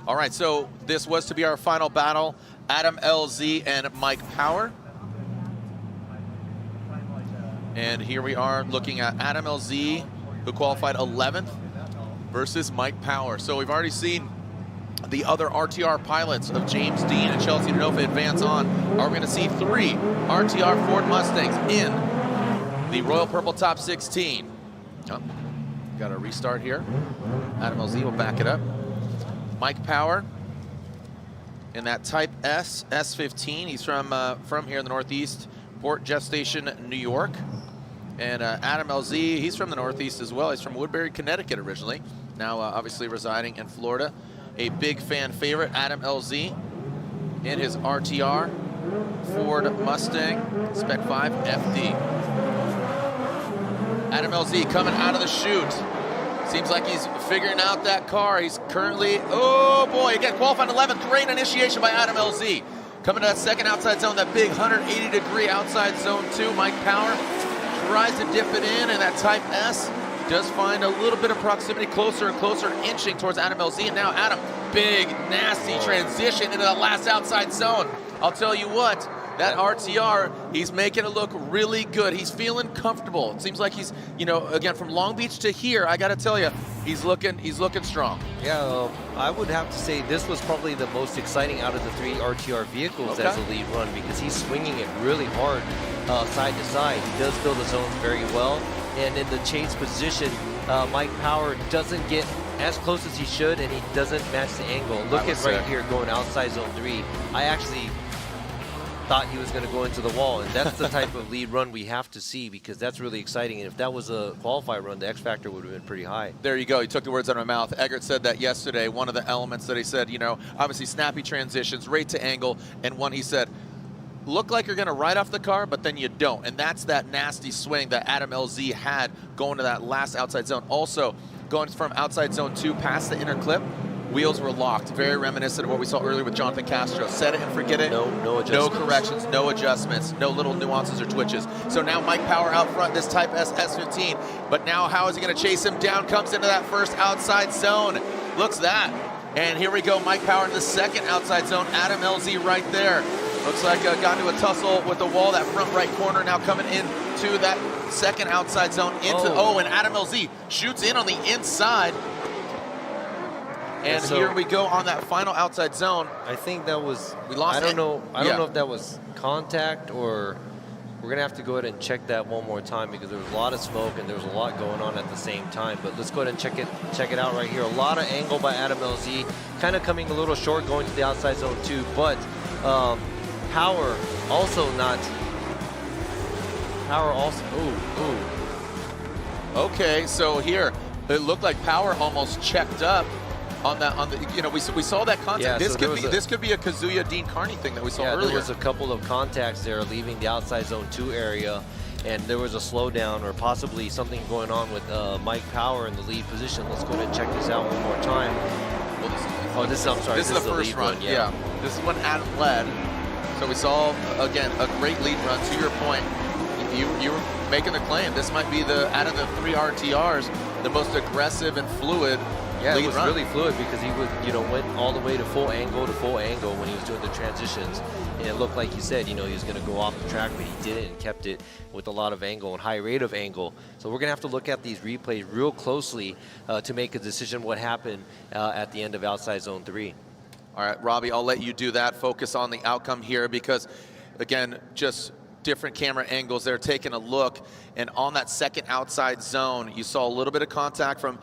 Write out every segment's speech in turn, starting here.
All right, so this was to be our final battle. Adam LZ and Mike Power. And here we are looking at Adam LZ, who qualified 11th, versus Mike Power. So we've already seen the other RTR pilots of James Dean and Chelsea Denofa advance on. Are we going to see 3 RTR Ford Mustangs in the Royal Purple Top 16? Oh, got a restart here. Adam LZ will back it up. Mike Power in that Type S S15. He's from here in the Northeast, Port Jeff Station, New York. And Adam LZ, he's from the Northeast as well. He's from Woodbury, Connecticut originally. Now obviously residing in Florida. A big fan favorite, Adam LZ, in his RTR Ford Mustang Spec 5 FD. Adam LZ coming out of the chute. Seems like he's figuring out that car. He's currently, oh boy, again, qualified 11th. Great initiation by Adam LZ. Coming to that second outside zone, that big 180-degree outside zone 2. Mike Power tries to dip it in, and that Type S does find a little bit of proximity, closer and closer, inching towards Adam LZ. And now Adam, big, nasty transition into that last outside zone. I'll tell you what, that RTR, he's making it look really good. He's feeling comfortable. It seems like he's, you know, again, from Long Beach to here, I got to tell you, he's looking I would have to say this was probably the most exciting out of the 3 RTR vehicles as a lead run, because he's swinging it really hard side to side. He does fill the zones very well. And in the chase position, Mike Power doesn't get as close as he should, and he doesn't match the angle. Look at right here going outside zone 3. I actually thought he was going to go into the wall, and that's the type of lead run we have to see, because that's really exciting. And if that was a qualify run, the X factor would have been pretty high. There you go. You took the words out of my mouth. Eggert said that yesterday. One of the elements that he said, you know, obviously snappy transitions, rate to angle, and one he said, look like you're going to ride off the car, but then you don't. And that's that nasty swing that Adam LZ had going to that last outside zone. Also, going from outside zone 2 past the inner clip, wheels were locked. Very reminiscent of what we saw earlier with Jonathan Castro. Set it and forget it. No adjustments. No corrections, no adjustments, no little nuances or twitches. So now Mike Power out front, this Type S S15. But now how is he going to chase him down? Comes into that first outside zone. Looks that. And here we go, Mike Power in the second outside zone. Adam LZ right there. Looks like got into a tussle with the wall, that front right corner, now coming into that second outside zone. And Adam LZ shoots in on the inside. And so, here we go on that final outside zone. I think that was, we lost I don't know if that was contact, or we're going to have to go ahead and check that one more time, because there was a lot of smoke and there was a lot going on at the same time. But let's go ahead and check it out right here. A lot of angle by Adam LZ, kind of coming a little short going to the outside zone 2, but Power also, Okay, so here, it looked like Power almost checked up on the, you know, we saw that contact. Yeah, this could be a Kazuya Dean Carney thing that we saw earlier. There was a couple of contacts there leaving the outside zone 2 area, and there was a slowdown or possibly something going on with Mike Power in the lead position. Let's go ahead and check this out one more time. Well, this is the first lead run. Yeah, this is when Adam led. So we saw, again, a great lead run. To your point, you were making the claim. This might be out of the 3 RTRs, the most aggressive and fluid Yeah, lead it was run. really fluid, because he would, went all the way to full angle when he was doing the transitions. And it looked like he said, he was going to go off the track, but he didn't, and kept it with a lot of angle and high rate of angle. So we're going to have to look at these replays real closely to make a decision what happened at the end of outside zone 3. All right, Robbie, I'll let you do that. Focus on the outcome here, because, again, just different camera angles. They're taking a look, and on that second outside zone, you saw a little bit of contact from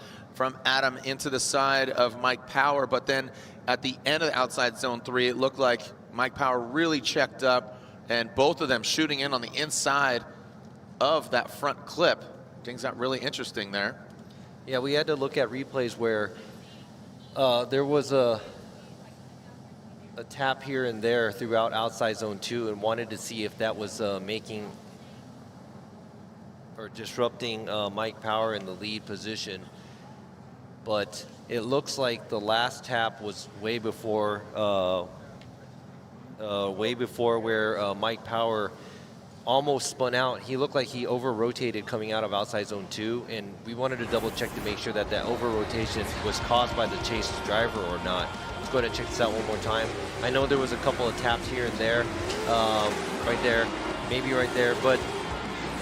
Adam into the side of Mike Power, but then at the end of the outside zone 3, it looked like Mike Power really checked up, and both of them shooting in on the inside of that front clip. Things got really interesting there. Yeah, we had to look at replays where there was a tap here and there throughout outside zone 2, and wanted to see if that was making or disrupting Mike Power in the lead position. But it looks like the last tap was way before where Mike Power almost spun out. He looked like he over-rotated coming out of outside zone 2, and we wanted to double check to make sure that that over-rotation was caused by the chase driver or not. Let's go ahead and check this out one more time. I know there was a couple of taps here and there, right there, maybe right there, but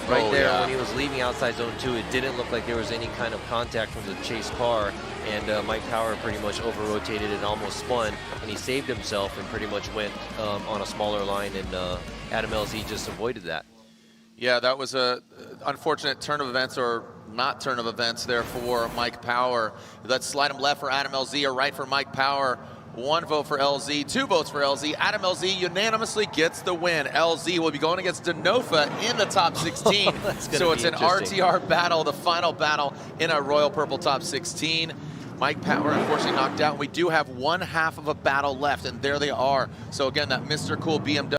right there when he was leaving outside zone 2, it didn't look like there was any kind of contact from the chase car, and Mike Power pretty much over-rotated and almost spun, and he saved himself and pretty much went on a smaller line, and Adam LZ just avoided that. Yeah, that was a unfortunate turn of events, or not turn of events there for Mike Power. Let's slide him left for Adam LZ or right for Mike Power. 1 vote for LZ, 2 votes for LZ. Adam LZ unanimously gets the win. LZ will be going against Denofa in the top 16. So it's an RTR battle, the final battle in our Royal Purple top 16. Mike Power unfortunately knocked out. We do have 1/2 of a battle left, and there they are. So again, that Mr. Cool BMW